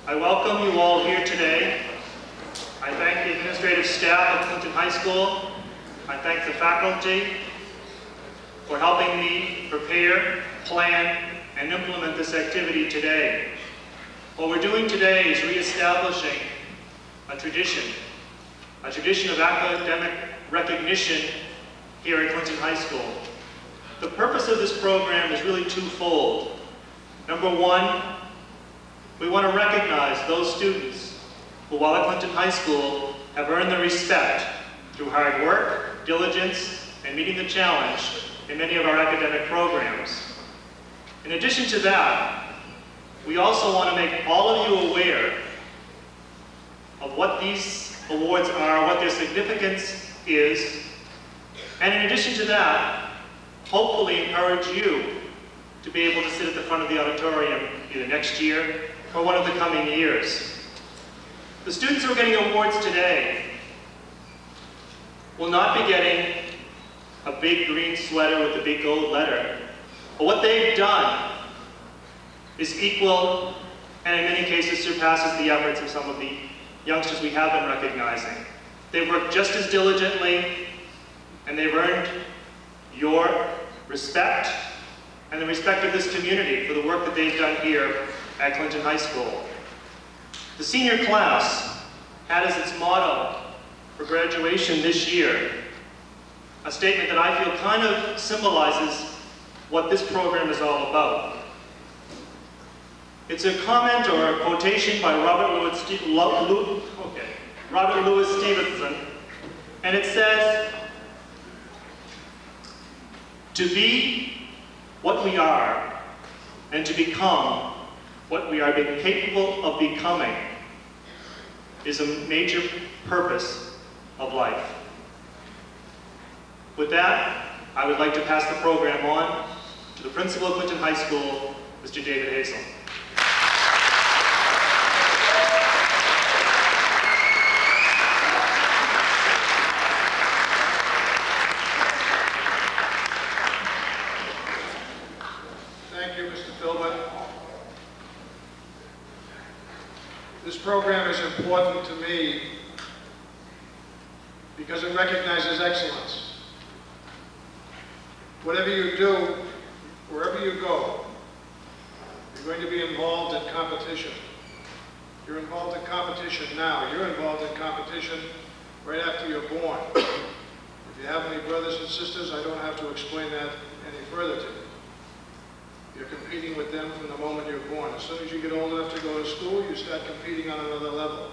I welcome you all here today. I thank the administrative staff of Clinton High School. I thank the faculty for helping me prepare, plan, and implement this activity today. What we're doing today is reestablishing a tradition of academic recognition here at Clinton High School. The purpose of this program is really twofold. Number one, we want to recognize those students who, while at Clinton High School, have earned the respect through hard work, diligence, and meeting the challenge in many of our academic programs. In addition to that, we also want to make all of you aware of what these awards are, what their significance is, and in addition to that, hopefully encourage you to be able to sit at the front of the auditorium either next year or one of the coming years. The students who are getting awards today will not be getting a big green sweater with a big gold letter, but what they've done is equal and in many cases surpasses the efforts of some of the youngsters we have been recognizing. They've worked just as diligently and they've earned your respect and the respect of this community for the work that they've done here at Clinton High School. The senior class had as its motto for graduation this year a statement that I feel kind of symbolizes what this program is all about. It's a comment or a quotation by Robert Louis Stevenson, and it says, "To be what we are and to become what we are capable of becoming is a major purpose of life." With that, I would like to pass the program on to the principal of Clinton High School, Mr. David Hazel. This program is important to me because it recognizes excellence. Whatever you do, wherever you go, you're going to be involved in competition. You're involved in competition now. You're involved in competition right after you're born. If you have any brothers and sisters, I don't have to explain that any further to you. You're competing with them from the moment you're born. As soon as you get old enough to go to school, you start competing on another level.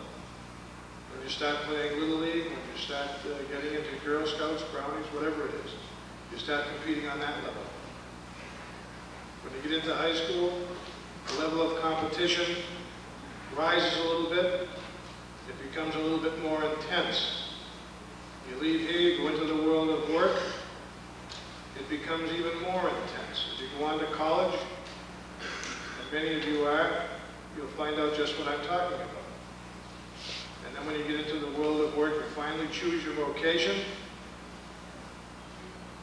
When you start playing Little League, when you start getting into Girl Scouts, Brownies, whatever it is, you start competing on that level. When you get into high school, the level of competition rises a little bit. It becomes a little bit more intense. You leave here, you go into the world of work, it becomes even more intense. As you go on to college, and many of you are, you'll find out just what I'm talking about. And then when you get into the world of work, you finally choose your vocation,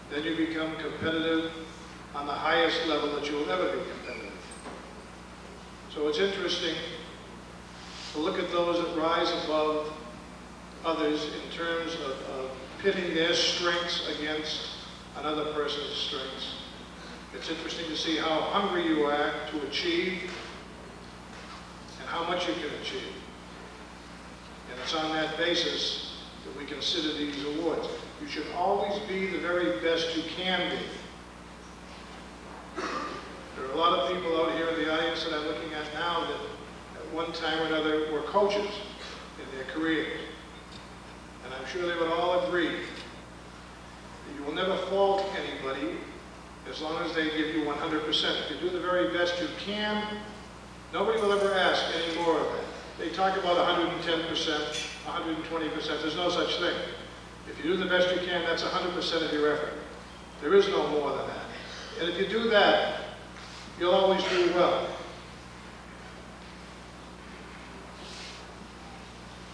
then you become competitive on the highest level that you will ever be competitive. So it's interesting to look at those that rise above others in terms of pitting their strengths against another person's strengths. It's interesting to see how hungry you are to achieve and how much you can achieve. And it's on that basis that we consider these awards. You should always be the very best you can be. There are a lot of people out here in the audience that I'm looking at now that at one time or another were coaches in their careers. And I'm sure they would all agree you will never fault anybody as long as they give you 100%. If you do the very best you can, nobody will ever ask any more of it. They talk about 110%, 120%. There's no such thing. If you do the best you can, that's 100% of your effort. There is no more than that. And if you do that, you'll always do well.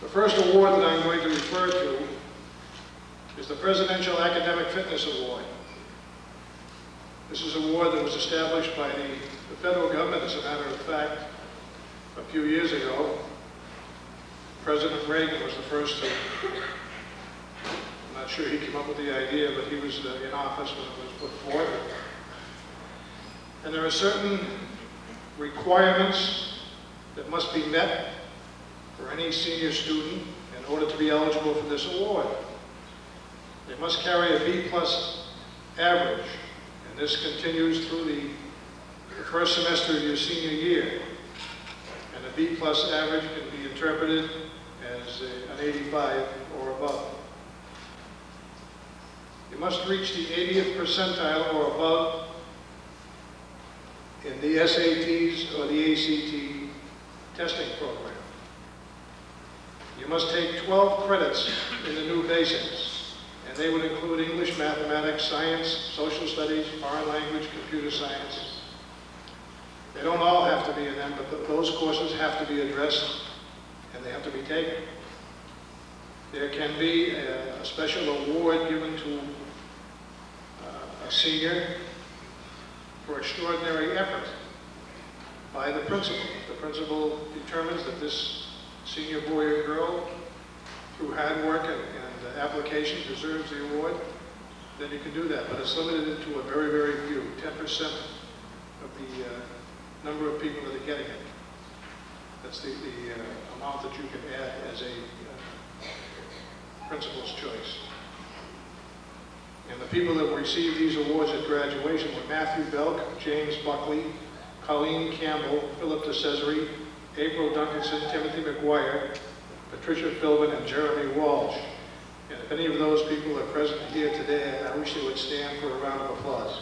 The first award that I'm going to refer to is the Presidential Academic Fitness Award. This is an award that was established by the federal government, as a matter of fact, a few years ago, President Reagan was the first to, I'm not sure he came up with the idea, but he was in office when it was put forward. And there are certain requirements that must be met for any senior student in order to be eligible for this award. They must carry a B+ average, and this continues through the first semester of your senior year. And a B+ average can be interpreted as an 85 or above. You must reach the 80th percentile or above in the SATs or the ACT testing program. You must take 12 credits in the new basics, and they would include English, mathematics, science, social studies, foreign language, computer science. They don't all have to be in them, but those courses have to be addressed and they have to be taken. There can be a special award given to a senior for extraordinary effort by the principal. The principal determines that this senior boy or girl, through hard work and application, deserves the award, then you can do that. But it's limited to a very, very few, 10% of the number of people that are getting it. That's the amount that you can add as a principal's choice. And the people that receive these awards at graduation were Matthew Belk, James Buckley, Colleen Campbell, Philip DeCesare, April Duncanson, Timothy McGuire, Patricia Philbin, and Jeremy Walsh. And if any of those people are present here today, I wish they would stand for a round of applause.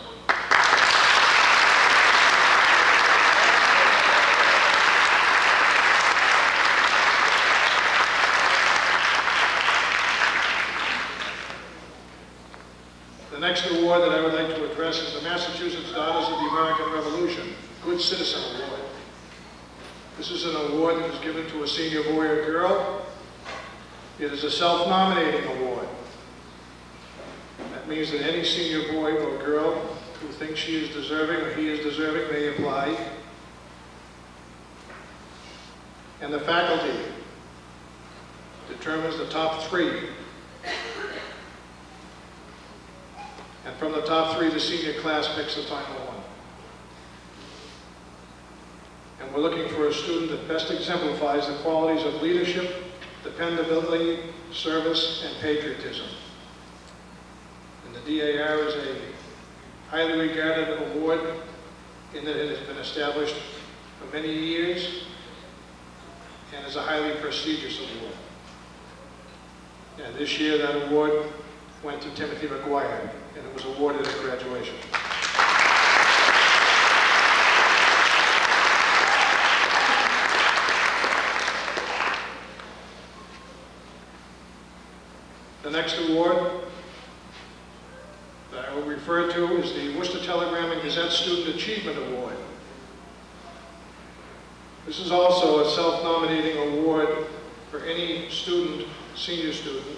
The next award that I would like to address is the Massachusetts Daughters of the American Revolution Good Citizen Award. This is an award that is given to a senior boy or girl. It is a self-nominating award. That means that any senior boy or girl who thinks she is deserving or he is deserving may apply. And the faculty determines the top 3. And from the top 3, the senior class picks the final one. And we're looking for a student that best exemplifies the qualities of leadership, dependability, service, and patriotism. And the DAR is a highly regarded award in that it has been established for many years and is a highly prestigious award. And this year that award went to Timothy McGuire, and it was awarded at graduation. The next award that I will refer to is the Worcester Telegram and Gazette Student Achievement Award. This is also a self-nominating award for any student, senior student,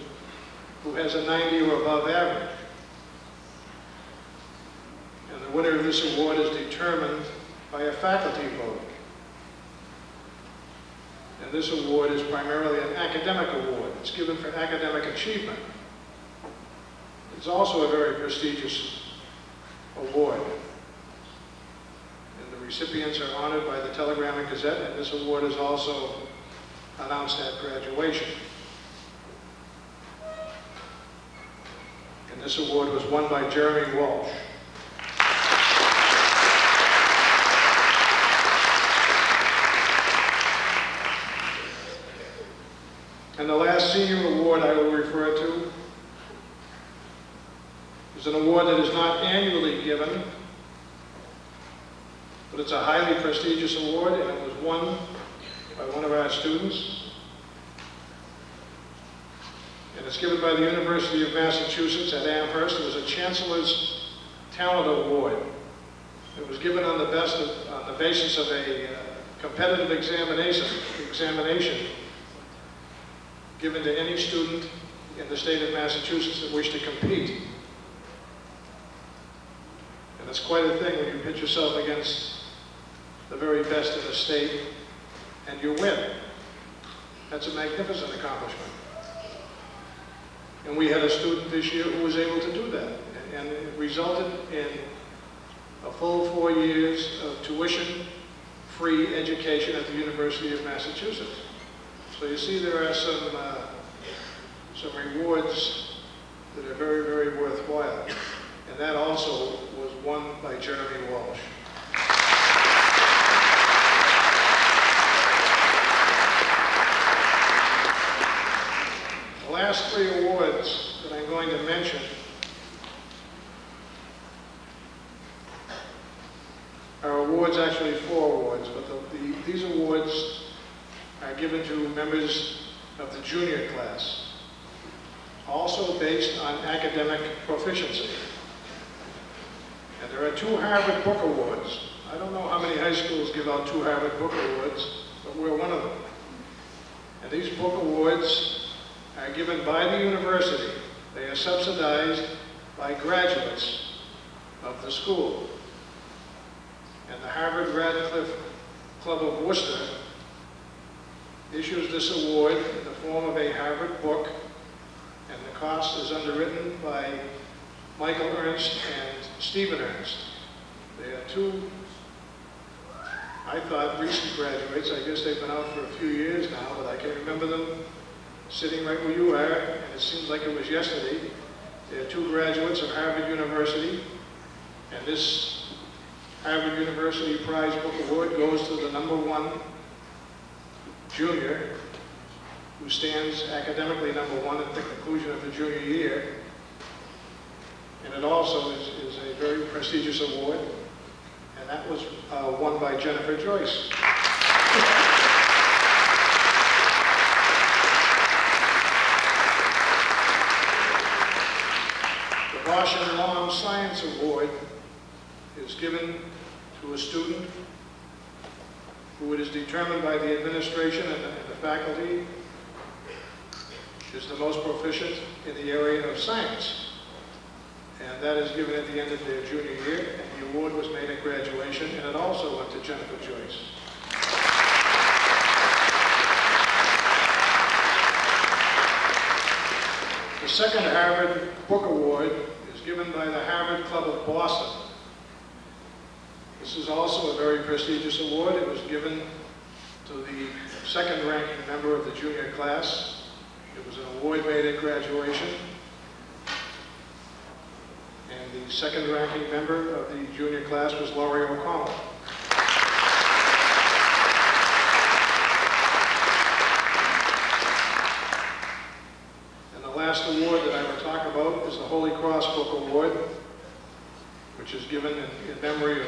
who has a 90 or above average. And the winner of this award is determined by a faculty vote. And this award is primarily an academic award. It's given for academic achievement. It's also a very prestigious award. And the recipients are honored by the Telegram and Gazette, and this award is also announced at graduation. And this award was won by Jeremy Walsh. And the last senior award I will refer to is an award that is not annually given, but it's a highly prestigious award, and it was won by one of our students. And it's given by the University of Massachusetts at Amherst. It was a Chancellor's Talent Award. It was given on the basis of a competitive examination given to any student in the state of Massachusetts that wished to compete. And it's quite a thing when you pit yourself against the very best in the state and you win. That's a magnificent accomplishment. And we had a student this year who was able to do that. And it resulted in a full 4 years of tuition-free education at the University of Massachusetts. So you see there are some rewards that are very, very worthwhile. And that also was won by Jeremy Walsh. The last 3 awards that I'm going to mention are awards, actually 4 awards, but these awards are given to members of the junior class, also based on academic proficiency. And there are 2 Harvard Book Awards. I don't know how many high schools give out 2 Harvard Book Awards, but we're one of them. And these book awards are given by the university. They are subsidized by graduates of the school. And the Harvard-Radcliffe Club of Worcester issues this award in the form of a Harvard book, and the cost is underwritten by Michael Ernst and Stephen Ernst. They are 2, I thought, recent graduates. I guess they've been out for a few years now, but I can remember them sitting right where you are, and it seems like it was yesterday. They are 2 graduates of Harvard University, and this Harvard University Prize Book Award goes to the #1 junior, who stands academically #1 at the conclusion of the junior year. And it also is a very prestigious award, and that was won by Jennifer Joyce. The Bosch and Long Science Award is given to a student who it is determined by the administration and the faculty is the most proficient in the area of science. And that is given at the end of their junior year, and the award was made at graduation, and it also went to Jennifer Joyce. The second Harvard Book Award is given by the Harvard Club of Boston. This is also a very prestigious award. It was given to the second-ranking member of the junior class. It was an award made at graduation. And the second-ranking member of the junior class was Laurie O'Connell. And the last award that I will talk about is the Holy Cross Book Award, which is given in memory of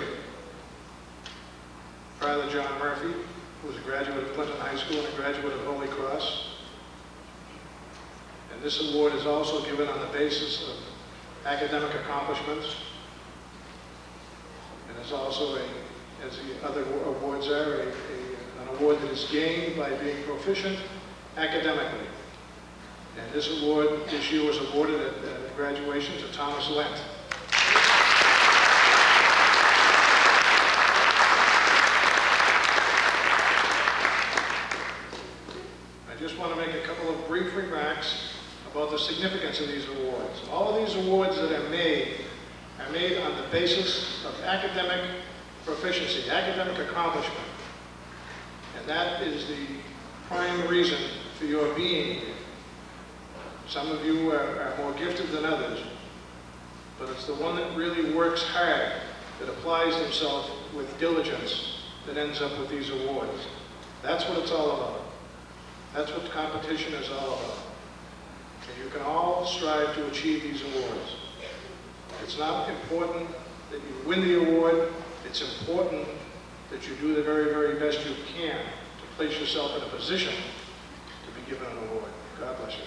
Father John Murphy, who was a graduate of Clinton High School and a graduate of Holy Cross. And this award is also given on the basis of academic accomplishments. And it's also, as the other awards are, an award that is gained by being proficient academically. And this award this year was awarded at graduation to Thomas Lent. I just want to make a couple of brief remarks about the significance of these awards. All of these awards that are made on the basis of academic proficiency, academic accomplishment. And that is the prime reason for your being here. Some of you are more gifted than others, but it's the one that really works hard, that applies themselves with diligence, that ends up with these awards. That's what it's all about. That's what competition is all about. And you can all strive to achieve these awards. It's not important that you win the award. It's important that you do the very, very best you can to place yourself in a position to be given an award. God bless you.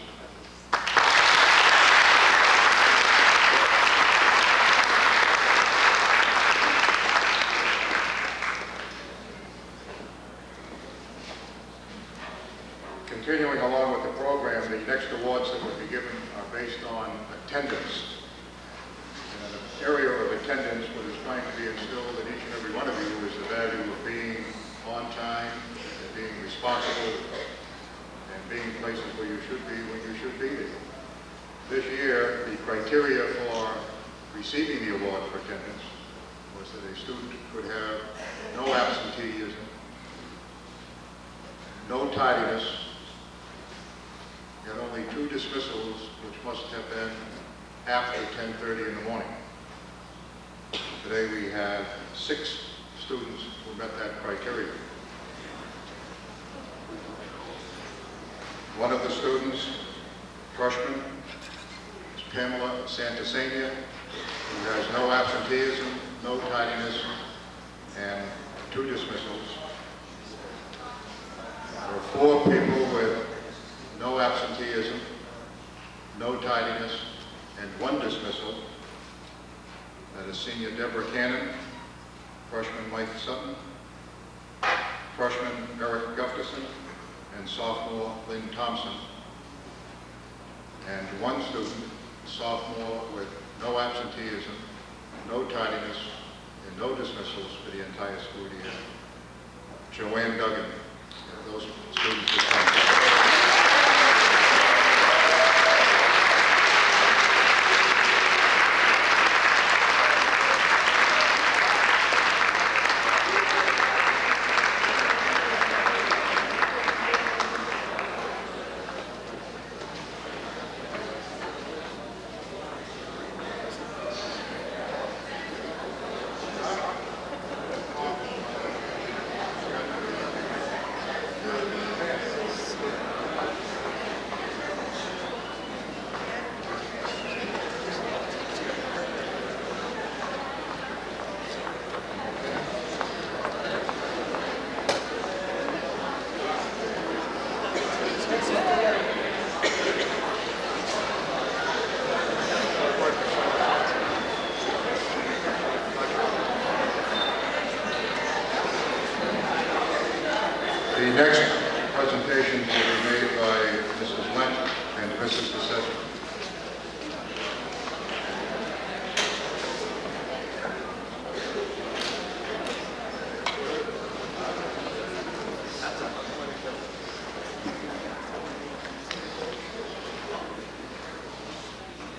Continuing along with the program, the next awards that will be given are based on attendance. And the area of attendance, what is trying to be instilled in each and every one of you, is the value of being on time, being responsible and being places where you should be when you should be there. This year, the criteria for receiving the award for attendance was that a student could have no absenteeism, no tardiness, and only 2 dismissals, which must have been after 10:30 in the morning. Today we have 6 students who met that criteria. One of the students, freshman, is Pamela Santasenia, who has no absenteeism, no tardiness, and 2 dismissals. There are 4 people with no absenteeism, no tardiness, and 1 dismissal. That is senior Deborah Cannon, freshman Mike Sutton, freshman Eric Gustafson, and sophomore Lynn Thompson. And 1 student, sophomore, with no absenteeism, no tardiness, and no dismissals for the entire school year, Joanne Duggan. Those students will come. The next presentations will be made by Mrs. Lent and Mrs. DeSession.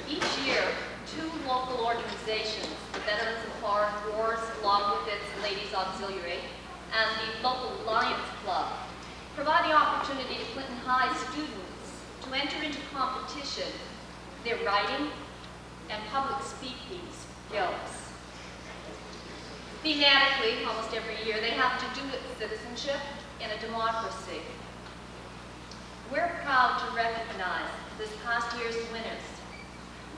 Each year, 2 local organizations, the Veterans of Foreign Wars, along with its Ladies Auxiliary, and the local Lions Club, provide the opportunity to Clinton High students to enter into competition their writing and public speaking skills. Thematically, almost every year, they have to do with citizenship in a democracy. We're proud to recognize this past year's winners.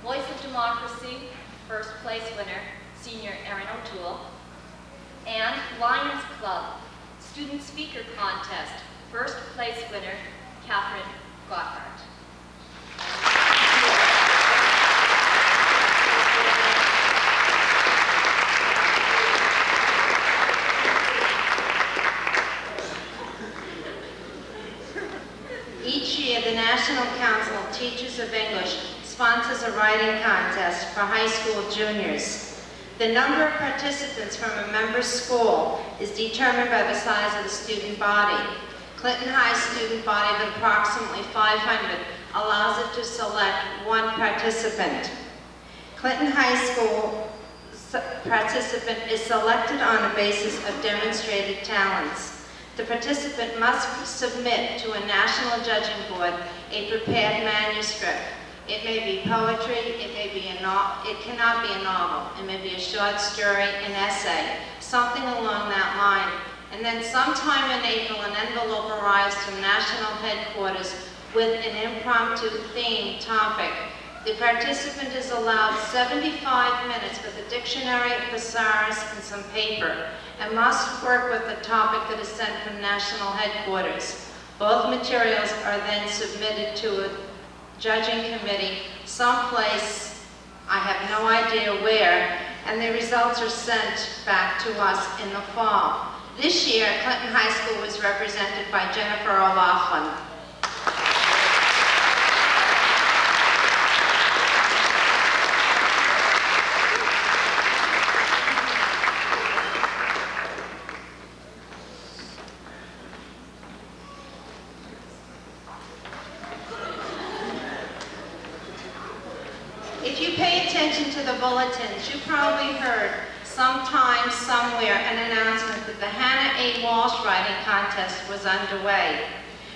Voice of Democracy, first place winner, senior Erin O'Toole, and Lions Club, Student Speaker Contest, first place winner, Catherine Gotthard. Each year, the National Council of Teachers of English sponsors a writing contest for high school juniors. The number of participants from a member school is determined by the size of the student body. Clinton High's student body of approximately 500 allows it to select 1 participant. Clinton High School participant is selected on a basis of demonstrated talents. The participant must submit to a national judging board a prepared manuscript. It may be poetry, it cannot be a novel, it may be a short story, an essay, something along that line. And then sometime in April, an envelope arrives from national headquarters with an impromptu theme topic. The participant is allowed 75 minutes with a dictionary, a thesaurus, and some paper, and must work with the topic that is sent from national headquarters. Both materials are then submitted to a judging committee someplace, I have no idea where, and the results are sent back to us in the fall. This year, Clinton High School was represented by Jennifer O'Loughlin. the bulletins, you probably heard sometime, somewhere, an announcement that the Hannah A. Walsh writing contest was underway.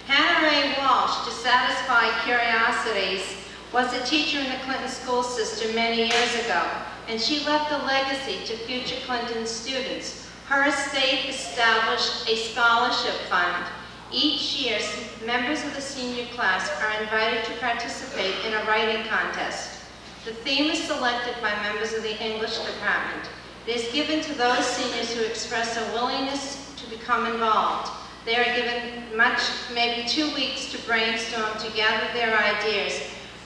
Hannah A. Walsh, to satisfy curiosities, was a teacher in the Clinton school system many years ago, and she left a legacy to future Clinton students. Her estate established a scholarship fund. Each year, members of the senior class are invited to participate in a writing contest. The theme is selected by members of the English department. It is given to those seniors who express a willingness to become involved. They are given maybe 2 weeks to brainstorm, to gather their ideas,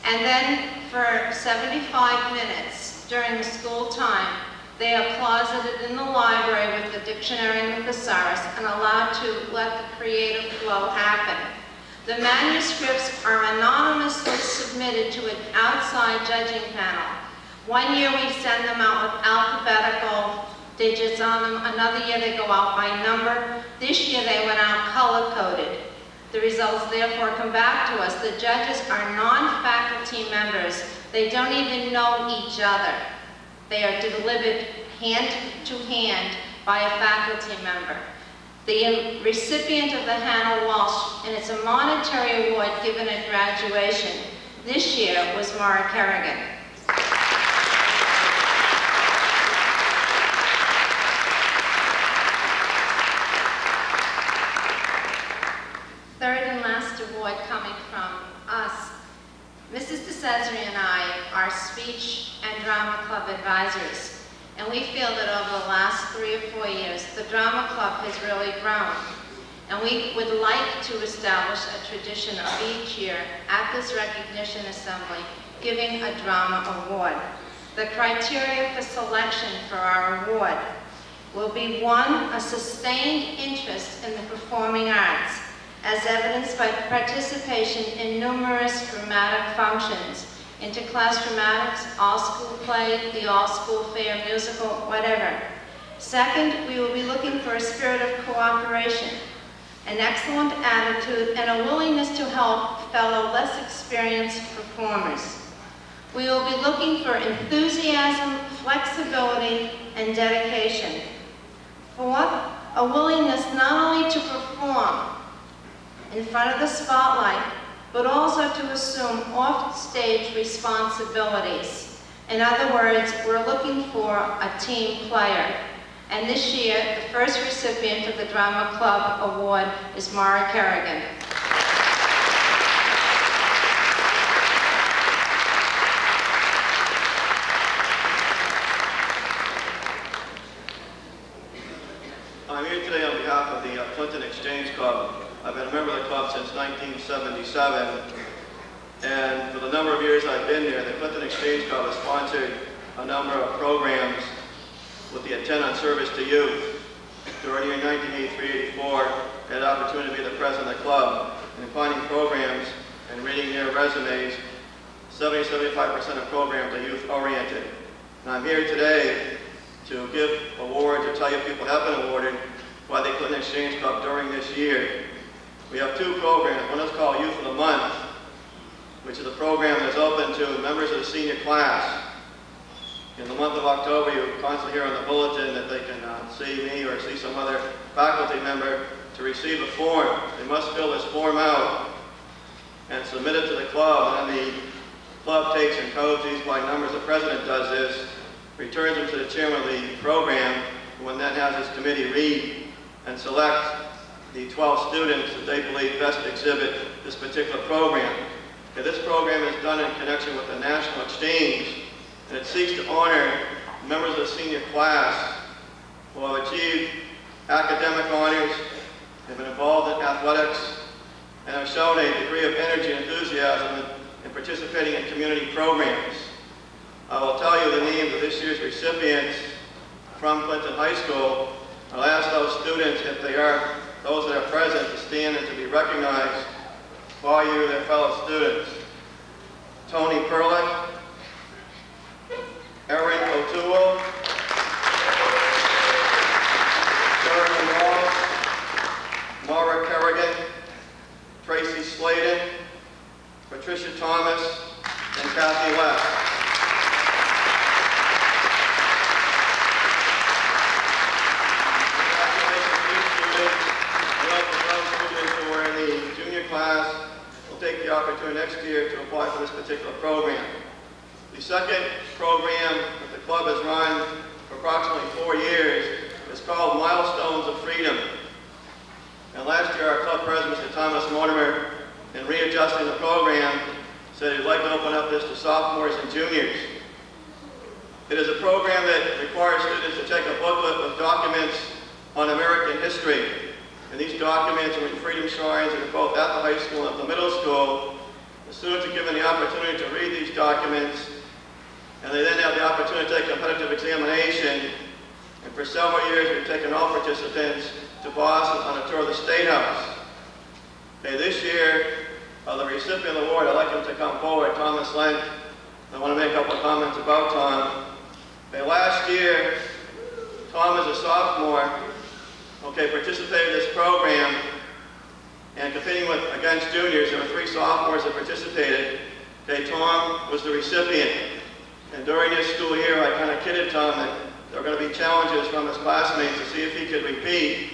and then for 75 minutes during the school time, they are closeted in the library with the dictionary and the thesaurus and allowed to let the creative flow happen. The manuscripts are anonymously submitted to an outside judging panel. One year we send them out with alphabetical digits on them. Another year they go out by number. This year they went out color-coded. The results therefore come back to us. The judges are non-faculty members. They don't even know each other. They are delivered hand to hand by a faculty member. The recipient of the Hannah Walsh, and it's a monetary award given at graduation, this year was Mara Kerrigan. Third and last award coming from us. Mrs. DeCesare and I are speech and drama club advisors, and we feel that over the last 3 or 4 years, the drama club has really grown. And we would like to establish a tradition of each year at this recognition assembly, giving a drama award. The criteria for selection for our award will be 1, a sustained interest in the performing arts, as evidenced by participation in numerous dramatic functions, interclass dramatics, all-school play, the all-school fair, musical, whatever. Second, we will be looking for a spirit of cooperation, an excellent attitude, and a willingness to help fellow less experienced performers. We will be looking for enthusiasm, flexibility, and dedication. Fourth, a willingness not only to perform in front of the spotlight, but also to assume off-stage responsibilities. In other words, we're looking for a team player. And this year, the first recipient of the Drama Club Award is Mara Kerrigan. I'm here today on behalf of the Clinton Exchange Club. I've been a member of the club since 1977, and for the number of years I've been here, the Clinton Exchange Club has sponsored a number of programs with the intent on service to youth. During the year 1983-84, I had the opportunity to be the president of the club, and finding programs and reading their resumes, 70-75% of programs are youth-oriented. And I'm here today to give awards or tell you people have been awarded by the Clinton Exchange Club during this year. We have 2 programs. One is called Youth of the Month, which is a program that's open to members of the senior class. In the month of October, you constantly hear on the bulletin that they can see me or see some other faculty member to receive a form. They must fill this form out and submit it to the club, and then the club takes and codes these by numbers. The president does this, returns them to the chairman of the program, who then has his committee read and select the 12 students that they believe best exhibit this particular program. Okay, this program is done in connection with the National Exchange, and it seeks to honor members of the senior class who have achieved academic honors, have been involved in athletics, and have shown a degree of energy and enthusiasm in participating in community programs. I will tell you the names of this year's recipients from Clinton High School. I'll ask those students, if they are those that are present, to stand and to be recognized by you, their fellow students. Tony Perlick, Erin O'Toole, Sharon Moss, Mara Kerrigan, Tracy Sladen, Patricia Thomas, and Kathy West. opportunity next year to apply for this particular program. The second program that the club has run for approximately 4 years is called Milestones of Freedom. And last year, our club president, Mr. Thomas Mortimer, in readjusting the program, said he'd like to open up this to sophomores and juniors. It is a program that requires students to take a booklet with documents on American history. And these documents are in freedom shrines that are both at the high school and at the middle school. The students are given the opportunity to read these documents, and they then have the opportunity to take a competitive examination. And for several years, we've taken all participants to Boston on a tour of the State House. Okay, this year, the recipient of the award, I'd like him to come forward, Thomas Lent. I want to make a couple of comments about Tom. Okay, last year, Tom is a sophomore, participated in this program, and competing against juniors. There were 3 sophomores that participated. Okay, Tom was the recipient. And during this school year, I kind of kidded Tom that there were going to be challenges from his classmates to see if he could repeat.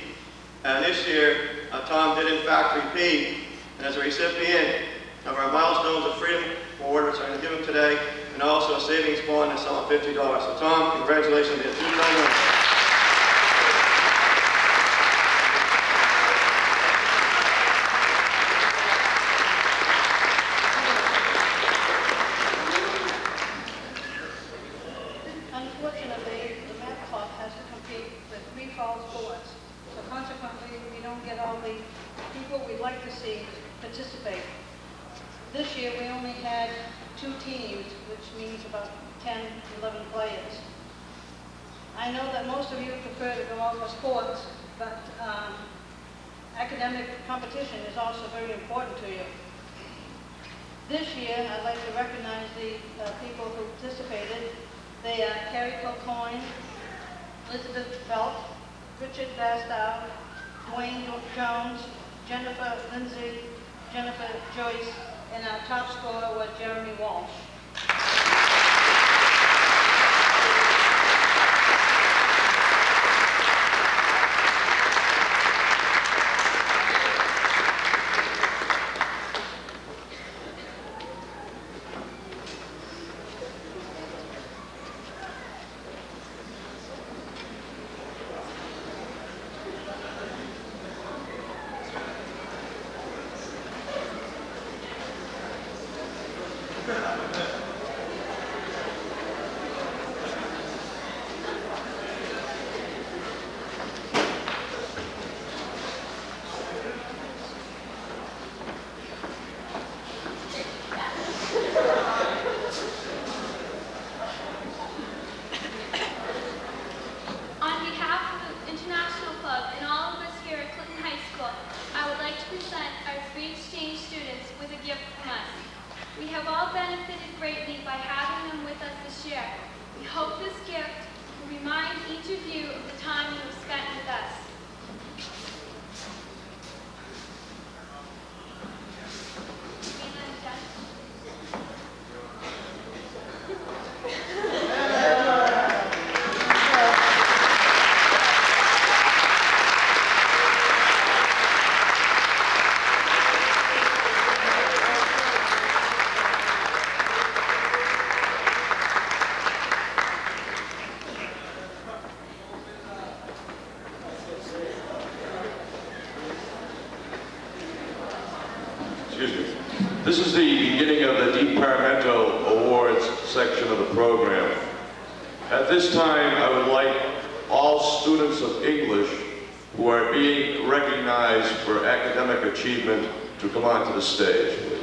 And this year, Tom did in fact repeat. And as a recipient of our Milestones of Freedom Award, which I'm going to give him today, and also a savings bond in the sum of $50. So Tom, congratulations on your 2 winners. Unfortunately, the math club has to compete with 3 fall sports. So consequently, we don't get all the people we'd like to see participate. This year, we only had 2 teams, which means about 10, 11 players. I know that most of you prefer to go out for sports, but academic competition is also very important to you. This year, I'd like to recognize the people who participated. They are Carrie Kilcoyne, Elizabeth Phelps, Richard Bastow, Dwayne Jones, Jennifer Lindsay, Jennifer Joyce, and our top scorer was Jeremy Walsh. We have all benefited greatly by having them with us this year. We hope this gift will remind each of you of the time you have spent with us. This is the beginning of the departmental awards section of the program. At this time, I would like all students of English who are being recognized for academic achievement to come onto the stage, please.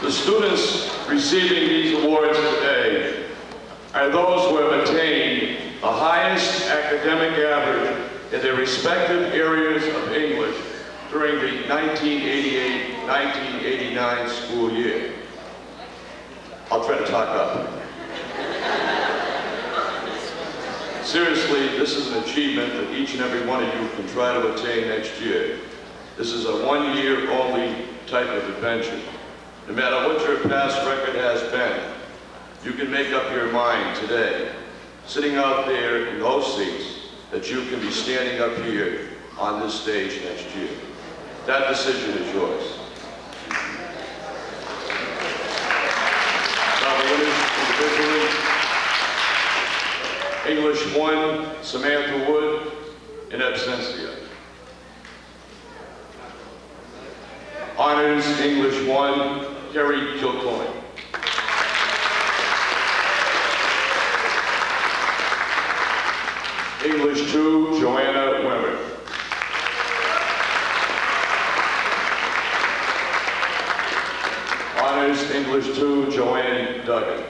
The students receiving these awards today are those who have attained the highest academic average in their respective areas of English during the 1988-1989 school year. I'll try to talk up. Seriously, this is an achievement that each and every one of you can try to attain next year. This is a one-year only type of adventure. No matter what your past record has been, you can make up your mind today, sitting out there in those seats, that you can be standing up here on this stage next year. That decision is yours. Now the winners individually: English 1, Samantha Wood, in absentia. Honors English 1, Kerry Kilcoyne. English 2, Joanna Wemmer. Honors English 2, Joanne Duggan.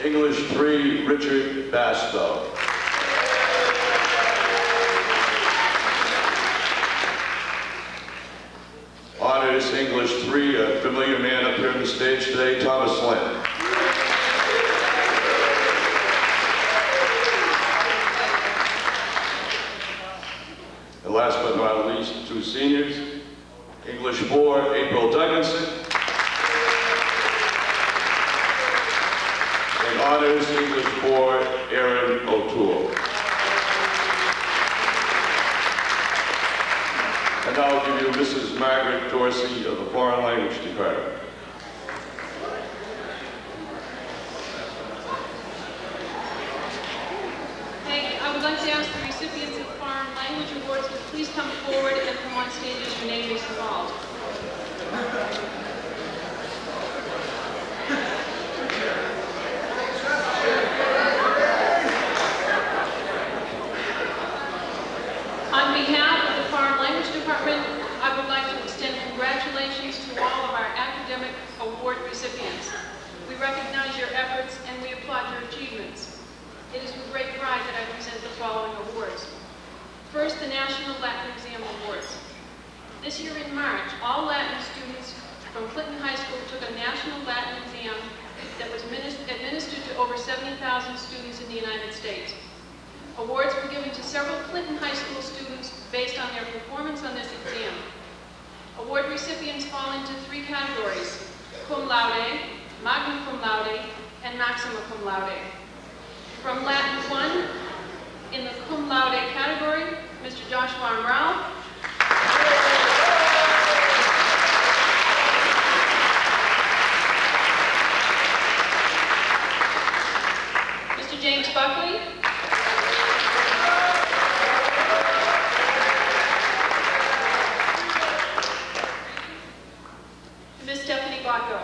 English 3, Richard Bastow. Honors English 3, a familiar man up here on the stage today, Thomas Lynn. And last but not least, 2 seniors, English 4, April Dugganson. And honors English 4, Erin O'Toole. And now I'll give you Mrs. Margaret Dorsey of the Foreign Language Department. Thank you. I would like to ask the recipients of Foreign Language Awards to please come forward and come on stage as your name is called. On behalf of the Foreign Language Department, I would like to extend congratulations to all of our academic award recipients. We recognize your efforts and we applaud your achievements. It is with great pride that I present the following awards. First, the National Latin Exam Awards. This year in March, all Latin students from Clinton High School took a national Latin exam that was administered to over 70,000 students in the United States. Awards were given to several Clinton High School students based on their performance on this exam. Award recipients fall into 3 categories: cum laude, magna cum laude, and maxima cum laude. From Latin 1, in the cum laude category, Mr. Joshua Amral. Mr. James Buckley. Ms. Stephanie Botko.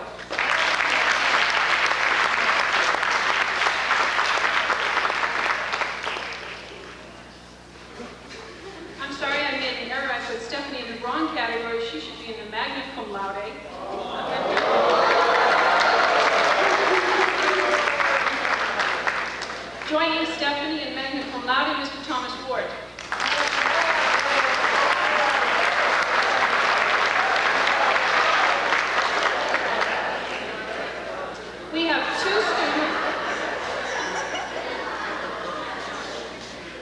I'm sorry, I made an error. I put Stephanie in the wrong category. She should be in the magna cum laude. Joining Stephanie in magna cum laude, Mr. Thomas Ward. We have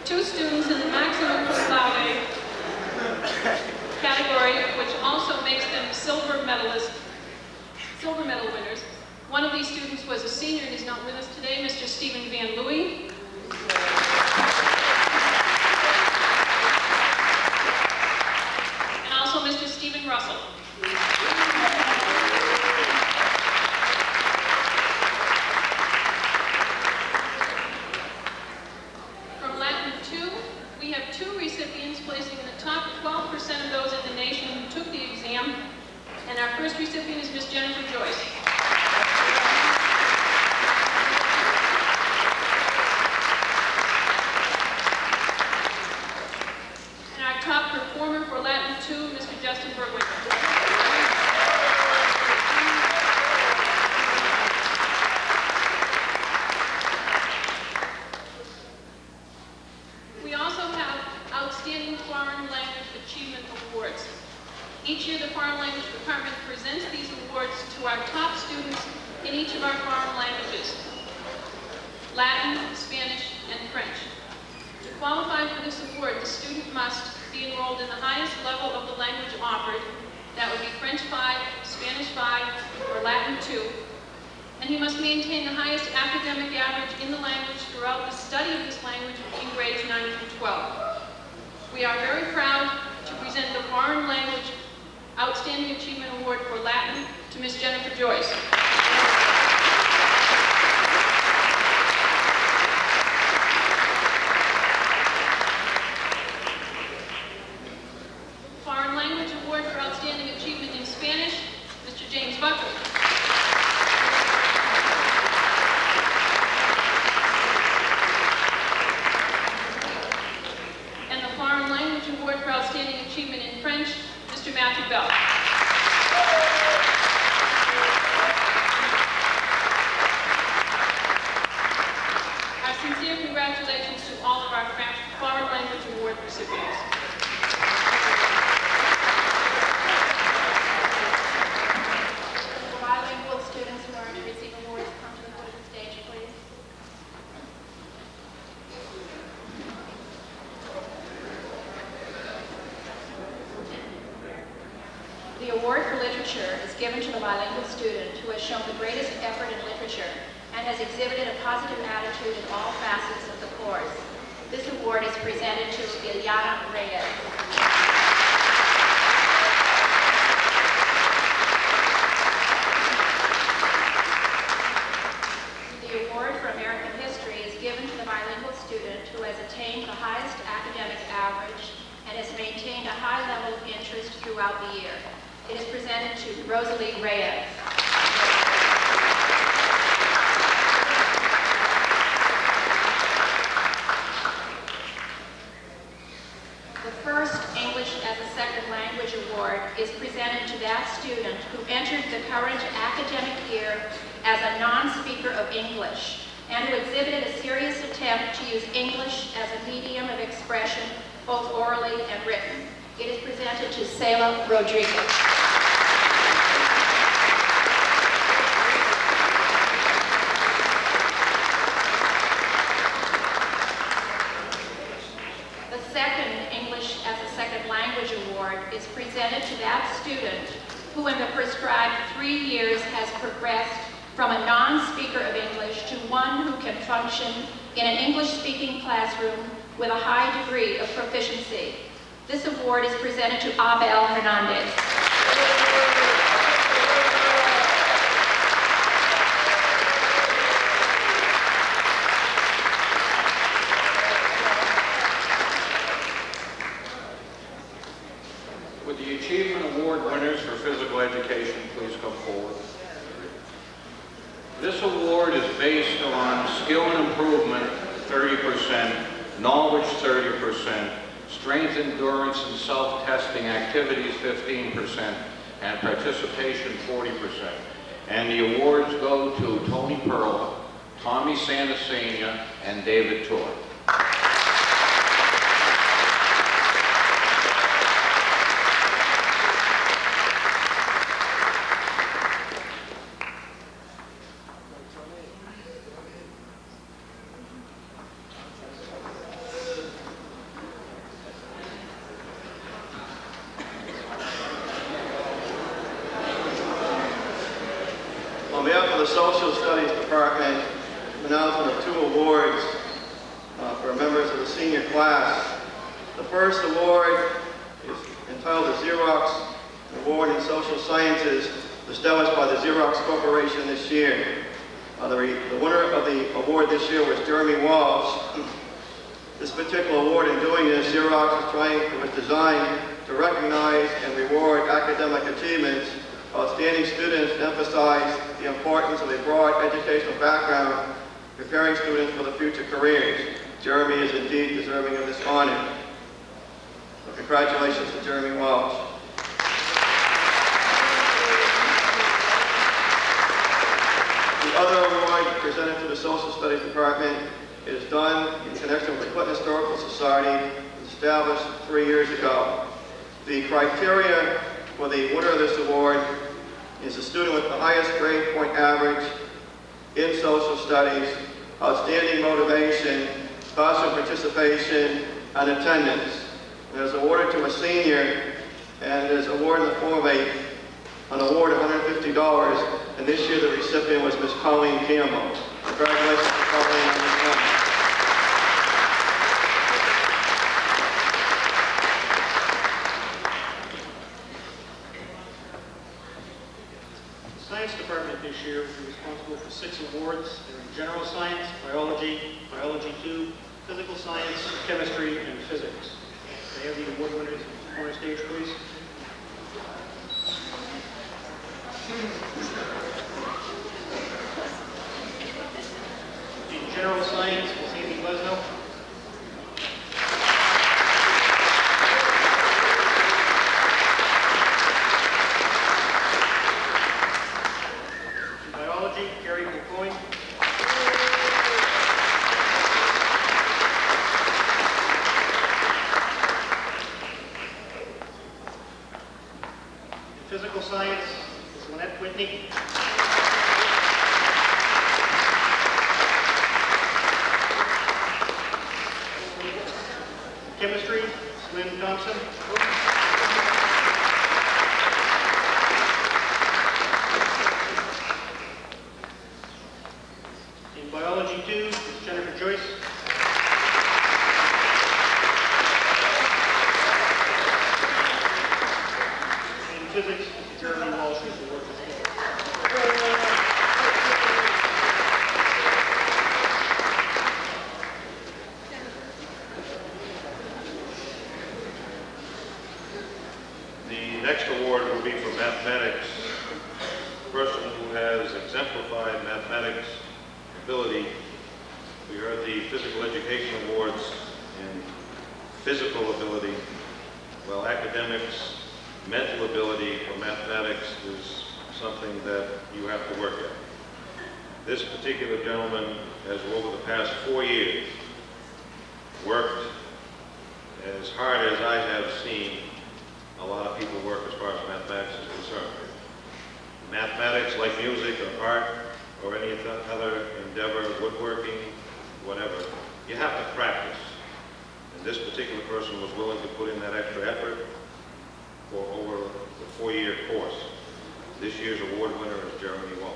2 students in the maximum cum laude category, which also makes them silver medal winners. One of these students was a senior and is not with us today, Mr. Stephen Van Louis. And also Mr. Stephen Russell. From Latin 2, we have 2 recipients placing in the top 12% of those in the nation who took the exam. And our first recipient is Ms. Jennifer Joyce. And our top performer for Latin 2, Mr. Justin Berwick. We also have outstanding foreign language achievement awards. Each year, the Foreign Language Department presents these awards to our top students in each of our foreign languages, Latin, Spanish, and French. To qualify for this award, the student must be enrolled in the highest level of the language offered. That would be French 5, Spanish 5, or Latin 2. And he must maintain the highest academic average in the language throughout the study of this language in grades 9 through 12. We are very proud to present the Foreign Language Outstanding Achievement Award for Latin to Ms. Jennifer Joyce. Foreign Language Award for Outstanding Achievement in Spanish, Mr. James Buckley. And the Foreign Language Award for Outstanding Achievement in French, Mr. Matthew Bell. Our sincere congratulations to all of our Foreign Language Award recipients. Bilingual students who are to receive awards come to the foot of the stage, please. The award for literature is given to the bilingual student who has shown the greatest effort in literature and has exhibited a positive attitude in all facets of the course. This award is presented to Ilyana Reyes. The award for American history is given to the bilingual student who has attained the highest academic average and has maintained a high level of interest throughout the year. It is presented to Rosalie Reyes. The first English as a Second Language Award is presented to that student who entered the current academic year as a non-speaker of English and who exhibited a serious attempt to use English as a medium of expression, both orally and written. It is presented to Selah Rodriguez. The second English as a Second Language Award is presented to that student who in the prescribed 3 years has progressed from a non-speaker of English to one who can function in an English-speaking classroom with a high degree of proficiency. This award is presented to Abel Hernandez. Would the Achievement Award winners for physical education please come forward? This award is based on skill and improvement, 30%, knowledge, 30%, strength, endurance, and self-testing activities, 15%, and participation, 40%. And the awards go to Tony Perla, Tommy Santasenia, and David Tour. On behalf of the Social Studies Department, announcement of 2 awards for members of the senior class. The first award is entitled the Xerox Award in Social Sciences, established by the Xerox Corporation this year. The winner of the award this year was Jeremy Walsh. This particular award, in doing this, Xerox was designed to recognize and reward academic achievements. Outstanding students emphasize the importance of a broad educational background, preparing students for the future careers. Jeremy is indeed deserving of this honor. So congratulations to Jeremy Walsh. The other award presented to the Social Studies Department is done in connection with the Clinton Historical Society, established 3 years ago. The criteria for the winner of this award He's a student with the highest grade point average in social studies, outstanding motivation, classroom participation, and attendance. And is awarded to a senior, and is awarded in the form of an award of $150, and this year the recipient was Ms. Colleen Campbell. Congratulations to Colleen on this honor. The Science Department this year will be responsible for 6 awards. They're in General Science, Biology, Biology 2, Physical Science, Chemistry, and Physics. May I have the award winners on the stage, please? In General Science, Ms. Amy Lesno. In Biology, Gary McCoy. In Physical Science, Ms. Lynette Whitney. Chemistry, Lynn Thompson. In Biology 2, Jennifer Joyce. In Physics, Jeremy Walsh is awarded. The next award will be for mathematics. The person who has exemplified mathematics ability. We heard the physical education awards in physical ability. Well, academics, mental ability for mathematics is something that you have to work at. This particular gentleman has, over the past 4 years, worked as hard as I have seen a lot of people work as far as mathematics is concerned. Mathematics, like music or art or any other endeavor, woodworking, whatever, you have to practice. And this particular person was willing to put in that extra effort for over the 4-year course. This year's award winner is Jeremy Walsh.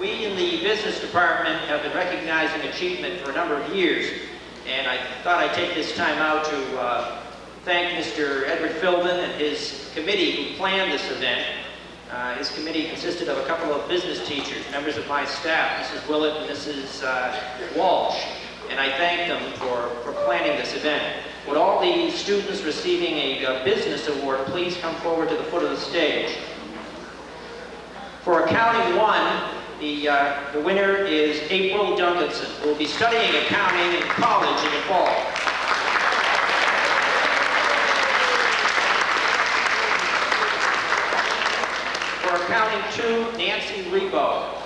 We in the business department have been recognizing achievement for a number of years, and I thought I'd take this time out to thank Mr. Edward Philbin and his committee who planned this event. His committee consisted of a couple of business teachers, members of my staff, Mrs. Willett and Mrs. Walsh, and I thank them for planning this event. Would all the students receiving a business award please come forward to the foot of the stage? For Accounting 1, the winner is April Duncanson, who will be studying accounting in college in the fall. For Accounting 2, Nancy Rebo.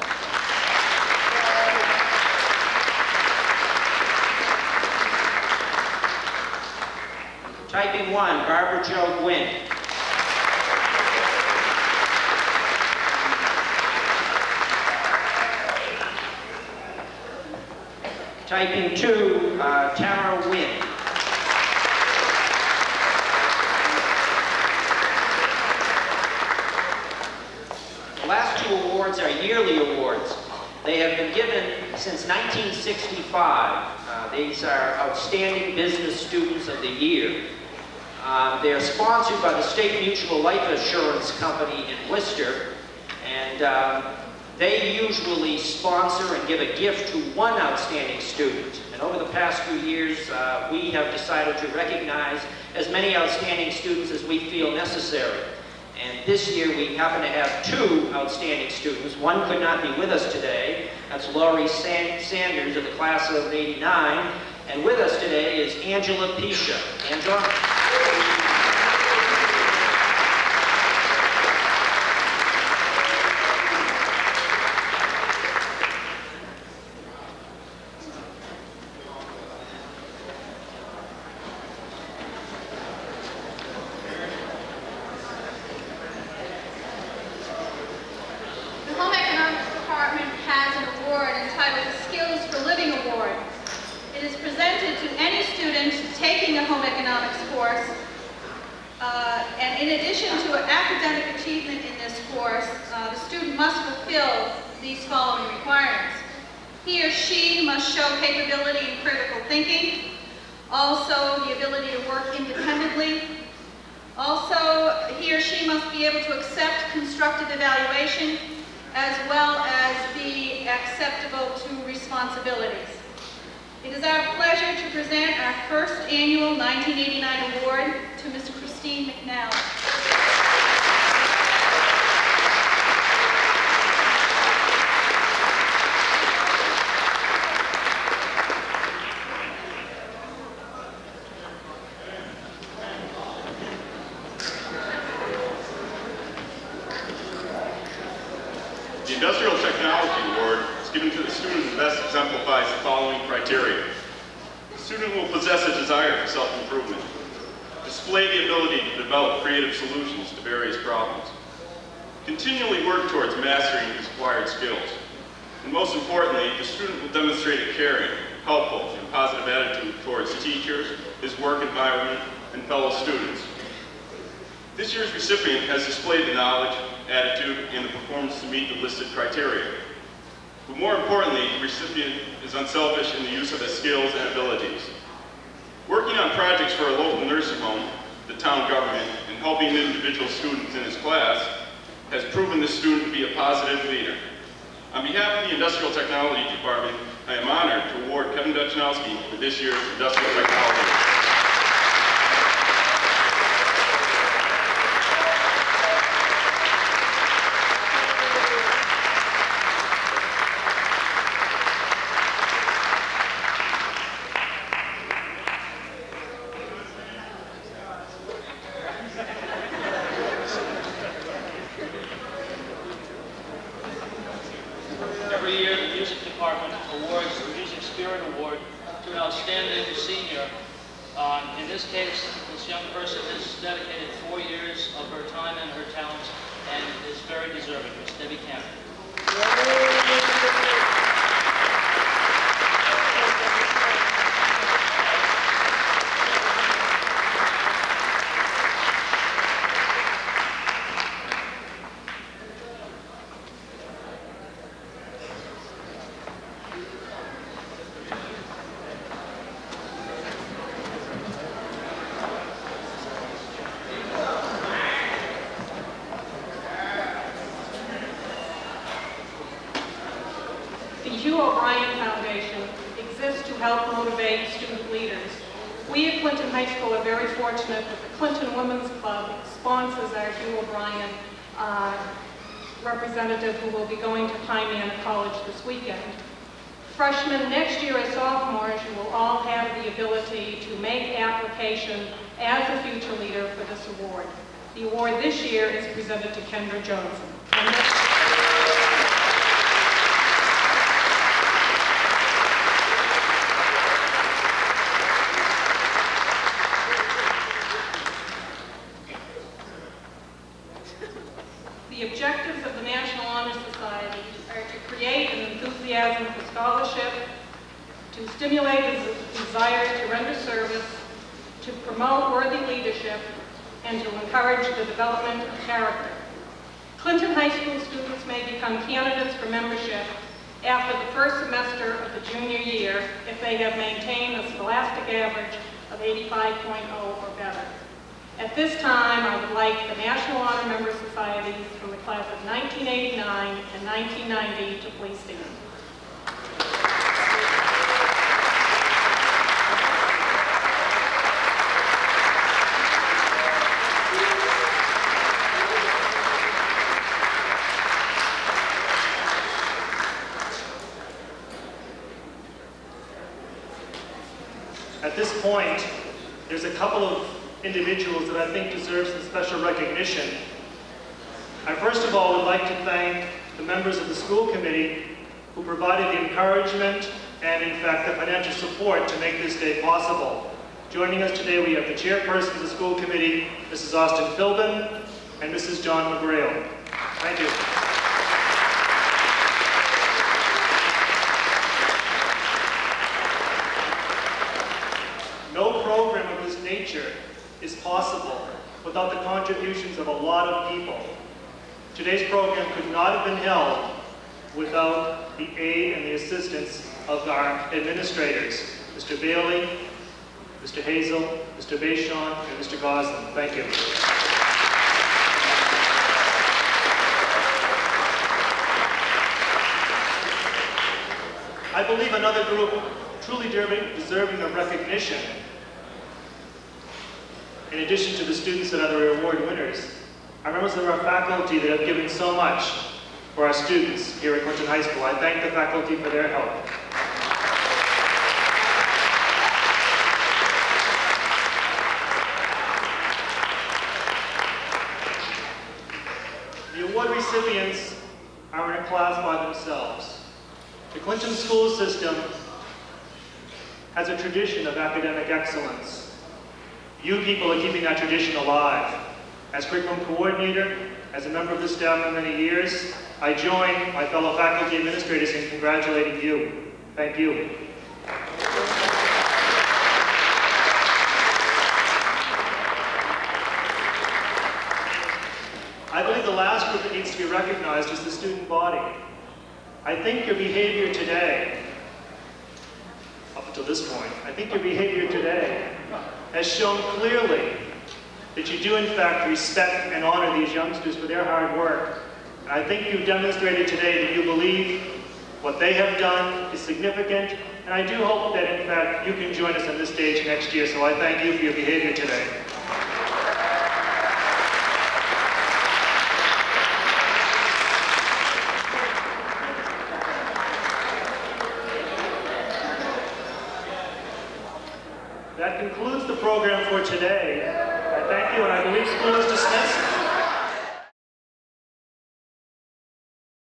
Typing 1, Barbara Jo Gwynn. Typing 2, Tara Wynn. The last 2 awards are yearly awards. They have been given since 1965. These are Outstanding Business Students of the Year. They are sponsored by the State Mutual Life Assurance Company in Worcester, and they usually sponsor and give a gift to one outstanding student. And over the past few years, we have decided to recognize as many outstanding students as we feel necessary. And this year we happen to have 2 outstanding students. One could not be with us today. That's Laurie Sanders of the class of '89. And with us today is Angela Pisha. Angela? presented to any student taking a home economics course. And in addition to academic achievement in this course, the student must fulfill these following requirements. He or she must show capability in critical thinking, also the ability to work independently. Also, he or she must be able to accept constructive evaluation as well as be acceptable to responsibilities. It is our pleasure to present our first annual 1989 award to Ms. Christine McNally. The Industrial Technology Award is given to the student who best exemplifies the following criteria. The student will possess a desire for self-improvement, display the ability to develop creative solutions to various problems, continually work towards mastering his acquired skills, and most importantly, the student will demonstrate a caring, helpful, and positive attitude towards teachers, his work environment, and fellow students. This year's recipient has displayed the knowledge, attitude, and the performance to meet the listed criteria. But more importantly, the recipient is unselfish in the use of his skills and abilities. Working on projects for a local nursing home, the town government, and helping individual students in his class has proven this student to be a positive leader. On behalf of the Industrial Technology Department, I am honored to award Kevin Duchnowski for this year's Industrial Technology. Every year, the Music Department awards the Music Spirit Award to an outstanding senior. In this case, this young person has dedicated 4 years of her time and her talents and is very deserving. Ms. Debbie Cameron. The Hugh O'Brien Foundation exists to help motivate student leaders. We at Clinton High School are very fortunate that the Clinton Women's Club sponsors our Hugh O'Brien representative who will be going to Pioneer College this weekend. Freshmen next year as sophomores, you will all have the ability to make application as a future leader for this award. The award this year is presented to Kendra Johnson. The objectives of the National Honor Society are to create an enthusiasm for scholarship, to stimulate a desire to render service, to promote worthy leadership, and to encourage the development of character. Clinton High School students may become candidates for membership after the first semester of the junior year if they have maintained a scholastic average of 85.0 or better. At this time, I would like the National Honor Member Societies from the class of 1989 and 1990 to please stand. At this point, there's a couple of individuals that I think deserve some special recognition. I first of all would like to thank the members of the school committee who provided the encouragement and in fact the financial support to make this day possible. Joining us today we have the chairperson of the school committee, Mrs. Austin Philbin, and Mrs. John McGrail. Thank you. is possible without the contributions of a lot of people. Today's program could not have been held without the aid and the assistance of our administrators, Mr. Bailey, Mr. Hazel, Mr. Bayshon, and Mr. Goslin. Thank you. I believe another group truly deserving of recognition, in addition to the students and other award winners, are members of our faculty that have given so much for our students here at Clinton High School. I thank the faculty for their help. The award recipients are in a class by themselves. The Clinton school system has a tradition of academic excellence. You people are keeping that tradition alive. As curriculum coordinator, as a member of the staff for many years, I join my fellow faculty administrators in congratulating you. Thank you. I believe the last group that needs to be recognized is the student body. I think your behavior today, up until this point, I think your behavior today has shown clearly that you do in fact respect and honor these youngsters for their hard work. And I think you've demonstrated today that you believe what they have done is significant, and I do hope that in fact you can join us on this stage next year, so I thank you for your behavior today. That concludes the program for today. I thank you, and I believe school is dismissed.